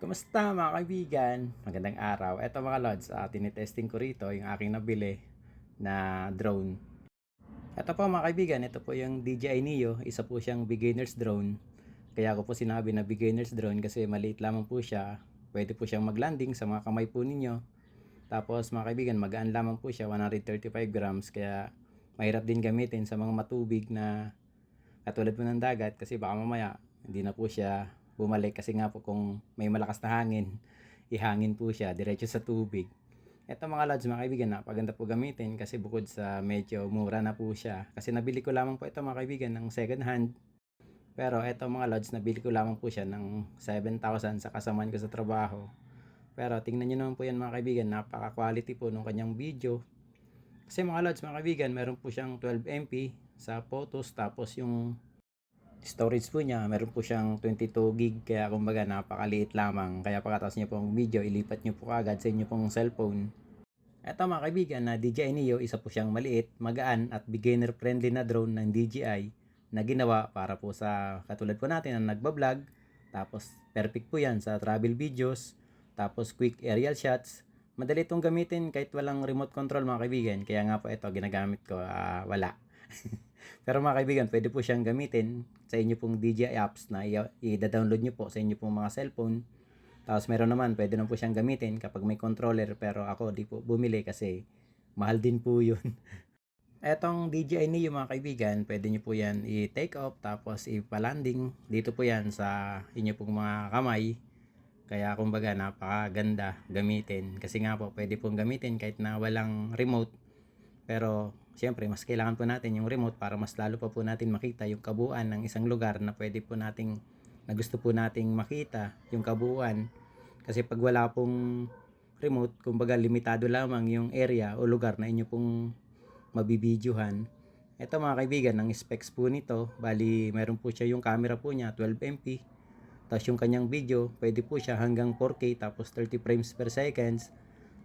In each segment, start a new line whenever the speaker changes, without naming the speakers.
Kumusta mga kaibigan? Magandang araw. Eto mga lods, tinitesting ko rito yung aking nabili na drone. Eto po mga kaibigan, ito po yung DJI Neo. Isa po siyang beginner's drone. Kaya ko po sinabi na beginner's drone kasi maliit lamang po siya. Pwede po siyang maglanding sa mga kamay po ninyo. Tapos mga kaibigan, magaan lamang po siya, 135 grams. Kaya mahirap din gamitin sa mga matubig na katulad po ng dagat kasi baka mamaya hindi na po siya bumalik kasi nga po kung may malakas na hangin, ihangin po siya diretso sa tubig. Eto mga lods mga kaibigan, napaganda po gamitin kasi bukod sa medyo mura na po siya. Kasi nabili ko lamang po ito mga kaibigan ng second hand. Pero eto mga lods, nabili ko lamang po siya ng 7,000 sa kasamaan ko sa trabaho. Pero tingnan nyo naman po yan mga kaibigan, napaka-quality po nung kanyang video. Kasi mga lods mga kaibigan, meron po siyang 12 MP sa photos, tapos yung storage po niya, meron po siyang 22 gig, kaya kumbaga napakaliit lamang. Kaya pagkatapos niyo pong video, ilipat niyo po agad sa inyo pong cellphone. Eto mga kaibigan, na DJI Neo, isa po siyang maliit, magaan at beginner friendly na drone ng DJI na ginawa para po sa katulad po natin na nagbablog. Tapos perfect po yan sa travel videos, tapos quick aerial shots. Madali itong gamitin kahit walang remote control mga kaibigan. Kaya nga po ito ginagamit ko, wala. Pero mga kaibigan, pwede po siyang gamitin sa inyo pong DJI apps na i-download nyo po sa inyo pong mga cellphone. Tapos meron naman, pwede na po siyang gamitin kapag may controller, pero ako di po bumili kasi mahal din po yun. Etong DJI Neo mga kaibigan, pwede nyo po yan i-take off tapos ipa-landing. Dito po yan sa inyo pong mga kamay. Kaya kumbaga napakaganda gamitin. Kasi nga po pwede pong gamitin kahit na walang remote. Pero siyempre mas kailangan po natin yung remote para mas lalo pa po natin makita yung kabuuan ng isang lugar na pwede po nating na gusto po nating makita yung kabuuan. Kasi pag wala pong remote, kumbaga limitado lamang yung area o lugar na inyo pong mabibidyohan. Ito mga kaibigan, ang specs po nito, bali meron po siya yung camera po niya 12 MP. Tapos yung kanyang video, pwede po siya hanggang 4K tapos 30 frames per seconds.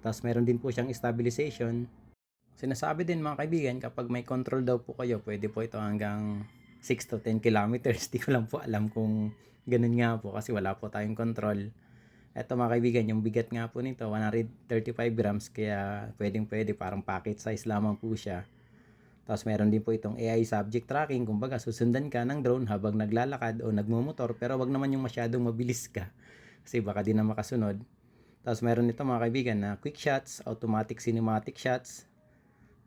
Tapos meron din po siyang stabilization. Sinasabi din mga kaibigan, kapag may control daw po kayo, pwede po ito hanggang 6 to 10 kilometers. Di ko lang po alam kung ganun nga po kasi wala po tayong control. Eto mga kaibigan, yung bigat nga po nito, 135 grams, kaya pwedeng pwede, parang pocket size lamang po siya. Tapos meron din po itong AI subject tracking, kumbaga susundan ka ng drone habang naglalakad o nagmumotor, pero wag naman yung masyadong mabilis ka kasi baka di na makasunod. Tapos meron ito mga kaibigan na quick shots, automatic cinematic shots,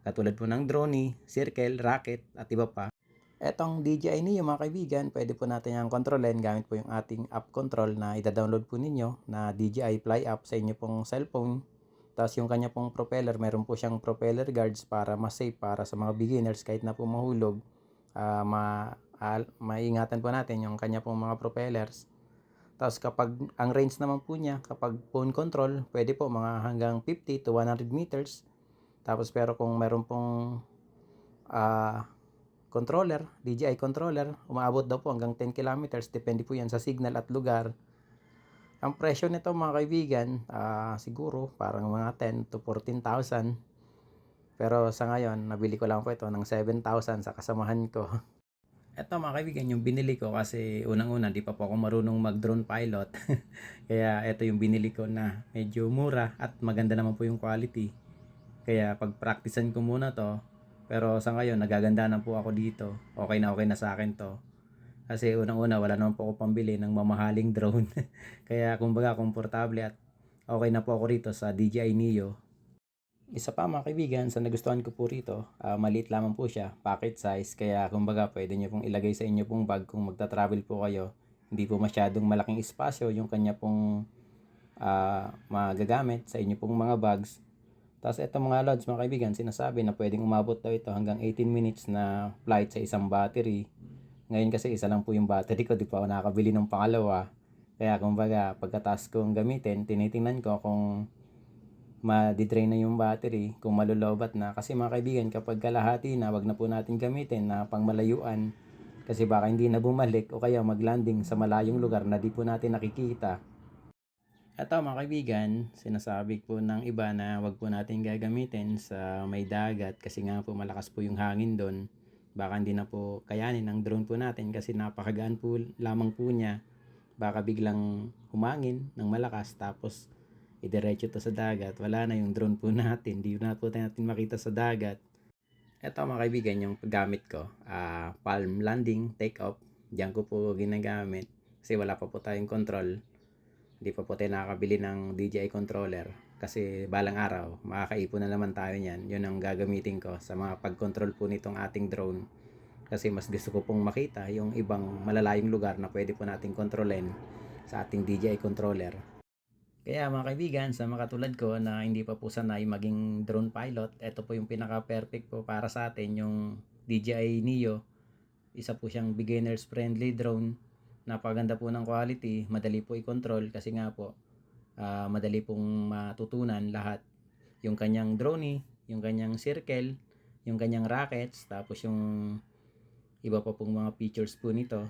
katulad po ng drone, circle, rocket at iba pa. Etong DJI Neo mga kaibigan, pwede po natin yung kontrolin gamit po yung ating app control na ida-download po ninyo na DJI Fly app sa inyo pong cellphone. Tapos yung kanya pong propeller, meron po siyang propeller guards para mas safe para sa mga beginners kahit na po mahulog. Maingatan po natin yung kanya pong mga propellers. Tapos kapag ang range naman po niya, kapag phone control, pwede po mga hanggang 50 to 100 meters. Tapos pero kung meron pong ah, controller, DJI controller, umaabot daw po hanggang 10 kilometers, depende po yan sa signal at lugar. Ang presyo nito mga kaibigan, siguro parang mga 10 to 14,000. Pero sa ngayon, nabili ko lang po ito ng 7,000 sa kasamahan ko. Eto mga kaibigan, yung binili ko kasi unang-una, di pa po ako marunong mag-drone pilot. Kaya ito yung binili ko na medyo mura at maganda naman po yung quality. Kaya pag-practicean ko muna to. Pero sa ngayon, nagaganda na po ako dito. Okay na sa akin to. Kasi unang-una, wala naman po ako pambili ng mamahaling drone. Kaya kumbaga, komportable at okay na po ako rito sa DJI Neo. Isa pa mga kaibigan, sa nagustuhan ko po rito, maliit lamang po siya, pocket size. Kaya kumbaga, pwede nyo pong ilagay sa inyo pong bag kung magta-travel po kayo. Hindi po masyadong malaking espasyo yung kanya pong magagamit sa inyo pong mga bags. Tapos ito mga lods mga kaibigan, sinasabi na pwedeng umabot daw ito hanggang 18 minutes na flight sa isang battery. Ngayon kasi isa lang po yung battery ko, di pa ako nakakabili ng pangalawa. Kaya kumbaga pagkatapos kong gamitin, tinitingnan ko kung ma-drain na yung battery, kung malulobat na. Kasi mga kaibigan, kapag kalahati na, wag na po natin gamitin na pangmalayuan. Kasi baka hindi na bumalik o kaya maglanding sa malayong lugar na di po natin nakikita. Ito mga kaibigan, sinasabi po ng iba na wag po natin gagamitin sa may dagat kasi nga po malakas po yung hangin doon. Baka hindi na po kayanin ang drone po natin kasi napakagaan po lamang po niya. baka biglang humangin ng malakas tapos idiretso to sa dagat. Wala na yung drone po natin. Hindi na po natin makita sa dagat. Eto mga kaibigan, yung paggamit ko, palm landing, take off. Diyan ko po ginagamit kasi wala pa po tayong control. Hindi pa po tayo nakakabili ng DJI controller kasi balang araw makakaipon na naman tayo niyan. Yun ang gagamitin ko sa mga pag-control po nitong ating drone, kasi mas gusto ko pong makita yung ibang malalayong lugar na pwede po nating kontrolin sa ating DJI controller. Kaya mga kaibigan, sa mga katulad ko na hindi pa po sanay maging drone pilot, ito po yung pinaka-perfect po para sa atin, yung DJI Neo. Isa po siyang beginners friendly drone. Napaganda po ng quality, madali po i-control kasi nga po madali pong matutunan lahat. Yung kanyang drone, yung kanyang circle, yung kanyang rockets, tapos yung iba pa pong mga features po nito.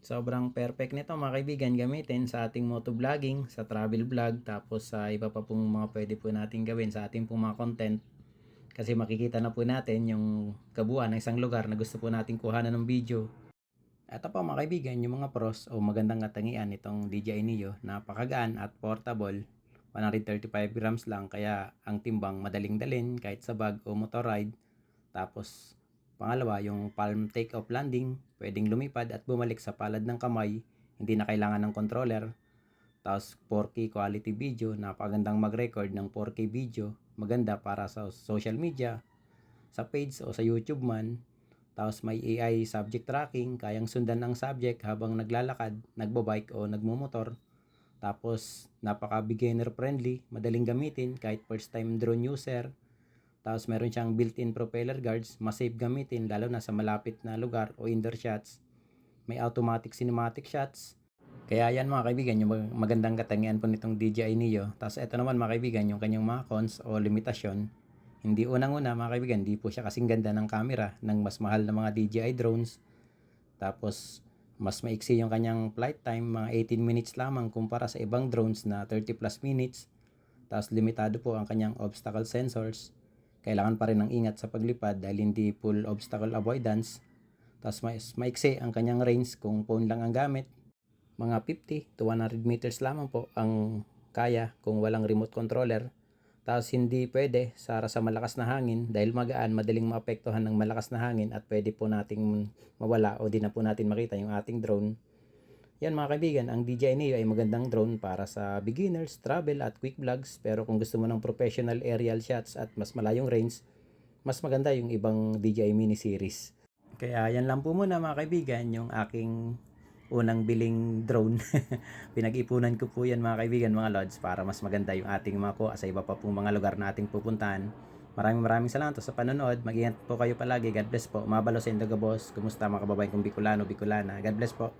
Sobrang perfect nito mga kaibigan gamitin sa ating motovlogging, sa travel vlog, tapos sa iba pa pong mga pwede po natin gawin sa ating pong mga content. Kasi makikita na po natin yung kabuuan ng isang lugar na gusto po nating kuhanan ng video. Ito po mga kaibigan, yung mga pros o magandang katangian nitong DJI Neo, napakagaan at portable. 135 grams lang, kaya ang timbang madaling dalhin kahit sa bag o motor ride. Tapos pangalawa, yung palm take off landing, pwedeng lumipad at bumalik sa palad ng kamay, hindi na kailangan ng controller. Tapos 4K quality video, napakagandang mag-record ng 4K video, maganda para sa social media, sa page o sa YouTube man. Tapos may AI subject tracking, kayang sundan ang subject habang naglalakad, nagbabike o nagmumotor. Tapos napaka beginner friendly, madaling gamitin kahit first time drone user. Tapos meron siyang built-in propeller guards, mas safe gamitin lalo na sa malapit na lugar o indoor shots. May automatic cinematic shots. Kaya yan mga kaibigan, yung magandang katangian po nitong DJI Neo. Tapos ito naman mga kaibigan, yung kanyang mga cons o limitasyon. Hindi unang-una mga kaibigan, hindi po siya kasing ganda ng camera ng mas mahal na mga DJI drones. Tapos mas maiksi yung kanyang flight time, mga 18 minutes lamang kumpara sa ibang drones na 30 plus minutes. Tapos limitado po ang kanyang obstacle sensors. Kailangan pa rin ng ingat sa paglipad dahil hindi full obstacle avoidance. Tapos maiksi ang kanyang range kung phone lang ang gamit. Mga 50 to 100 meters lamang po ang kaya kung walang remote controller. Tapos hindi pwede sa malakas na hangin dahil magaan, madaling maapektuhan ng malakas na hangin at pwede po nating mawala o di na po natin makita yung ating drone. Yan mga kaibigan, ang DJI Neo ay magandang drone para sa beginners, travel at quick vlogs. Pero kung gusto mo ng professional aerial shots at mas malayong range, mas maganda yung ibang DJI mini series. Kaya yan lang po muna mga kaibigan, yung aking unang biling drone. Pinag-ipunan ko po yan mga kaibigan, mga lods, para mas maganda yung ating mga kuha sa iba pa pong mga lugar na ating pupuntahan. Maraming salamat sa panonood. Mag-ingat po kayo palagi. God bless po. Mabalo sa Indoga Boss. Kumusta mga kababayan kong Bicolano, Bicolana. God bless po.